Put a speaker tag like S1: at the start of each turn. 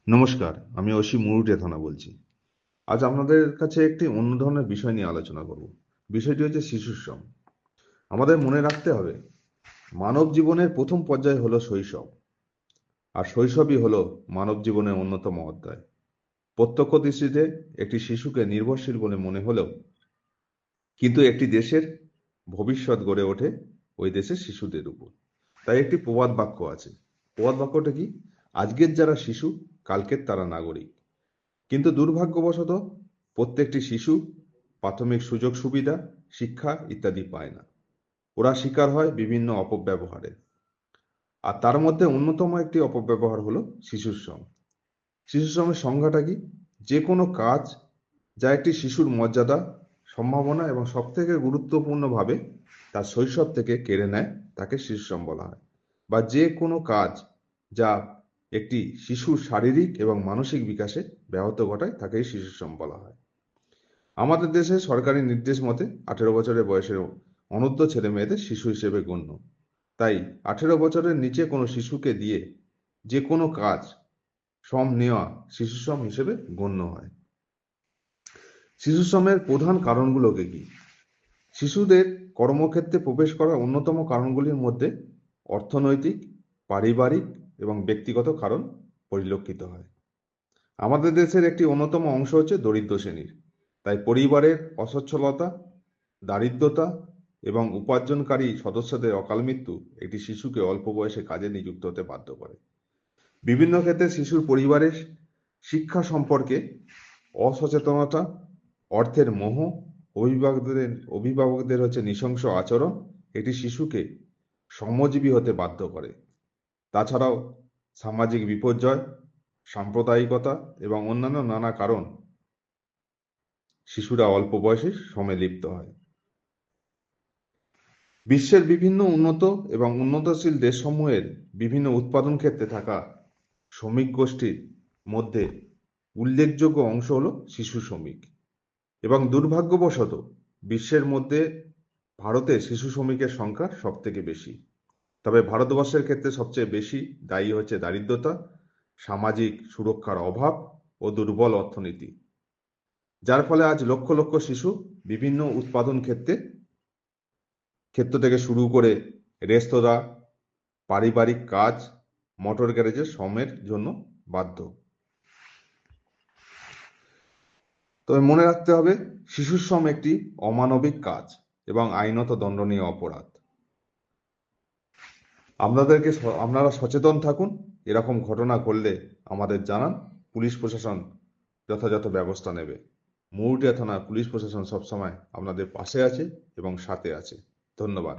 S1: নমস্কার, আমি অসীম মুরুটিয়া থানা বলছি। আজ আপনাদের কাছে একটি অন্য ধরনের বিষয় নিয়ে আলোচনা করব। বিষয়টি হচ্ছে শিশুশ্রম। আমাদের মনে রাখতে হবে, মানব জীবনের প্রথম পর্যায় হলো শৈশব, আর শৈশবই হলো মানব জীবনের অন্যতম অধ্যায়। প্রত্যক্ষ দৃষ্টিতে একটি শিশুকে নির্ভরশীল বলে মনে হলেও কিন্তু একটি দেশের ভবিষ্যৎ গড়ে ওঠে ওই দেশের শিশুদের উপর। তাই একটি প্রবাদ বাক্য আছে। প্রবাদ বাক্যটা কি? আজকের যারা শিশু, কালকের তারা নাগরিক। কিন্তু দুর্ভাগ্যবশত প্রত্যেকটি শিশু প্রাথমিক সুযোগ সুবিধা, শিক্ষা ইত্যাদি পায় না। ওরা শিকার হয় বিভিন্ন অপব্যবহারের। আর তার মধ্যে অন্যতম একটি অপব্যবহার হলো শিশুশ্রম। শিশুশ্রমের সংজ্ঞাটা কি? যে কোনো কাজ যা একটি শিশুর মর্যাদা, সম্ভাবনা এবং সবথেকে গুরুত্বপূর্ণভাবে তার শৈশব থেকে কেড়ে নেয়, তাকে শিশুশ্রম বলা হয়। বা যে কোনো কাজ যা একটি শিশুর শারীরিক এবং মানসিক বিকাশে ব্যাহত ঘটায়, তাকেই শিশুশ্রম বলা হয়। আমাদের দেশে সরকারি নির্দেশ মতে 18 বছরের বয়সের অনূর্ধ্ব ছেলে মেয়েদের শিশু হিসেবে গণ্য। তাই 18 বছরের নিচে কোনো শিশুকে দিয়ে যে কোনো কাজ শ্রম নেওয়া শিশুশ্রম হিসেবে গণ্য হয়। শিশুশ্রমের প্রধান কারণগুলোকে কি? শিশুদের কর্মক্ষেত্রে প্রবেশ করার অন্যতম কারণগুলির মধ্যে অর্থনৈতিক, পারিবারিক এবং ব্যক্তিগত কারণ পরিলক্ষিত হয়। আমাদের দেশের একটি অন্যতম অংশ হচ্ছে দরিদ্র শ্রেণীর। তাই পরিবারের অসচ্ছলতা, দারিদ্রতা এবং উপার্জনকারী সদস্যদের অকাল মৃত্যু একটি শিশুকে অল্প বয়সে কাজে নিযুক্ত হতে বাধ্য করে। বিভিন্ন ক্ষেত্রে শিশুর পরিবারের শিক্ষা সম্পর্কে অসচেতনতা, অর্থের মোহ, অভিভাবকদের হচ্ছে নৃশংস আচরণ একটি শিশুকে শ্রমজীবী হতে বাধ্য করে। তাছাড়াও সামাজিক বিপর্যয়, সাম্প্রদায়িকতা এবং অন্যান্য নানা কারণ শিশুরা অল্প বয়সে শ্রমে লিপ্ত হয়। বিশ্বের বিভিন্ন উন্নত এবং উন্নতশীল দেশসমূহের বিভিন্ন উৎপাদন ক্ষেত্রে থাকা শ্রমিক গোষ্ঠীর মধ্যে উল্লেখযোগ্য অংশ হল শিশু শ্রমিক। এবং দুর্ভাগ্যবশত বিশ্বের মধ্যে ভারতে শিশু শ্রমিকের সংখ্যা সব থেকে বেশি। তবে ভারতবর্ষের ক্ষেত্রে সবচেয়ে বেশি দায়ী হচ্ছে দারিদ্রতা, সামাজিক সুরক্ষার অভাব ও দুর্বল অর্থনীতি, যার ফলে আজ লক্ষ লক্ষ শিশু বিভিন্ন উৎপাদন ক্ষেত্র থেকে শুরু করে রেস্তোরাঁ, পারিবারিক কাজ, মোটর গ্যারেজে শ্রমের জন্য বাধ্য। তবে মনে রাখতে হবে, শিশুশ্রম একটি অমানবিক কাজ এবং আইনত দণ্ডনীয় অপরাধ। আপনারা সচেতন থাকুন। এরকম ঘটনা ঘটলে আমাদের জানান, পুলিশ প্রশাসন যথাযথ ব্যবস্থা নেবে। মুরুটিয়া থানার পুলিশ প্রশাসন সবসময় আপনাদের পাশে আছে এবং সাথে আছে। ধন্যবাদ।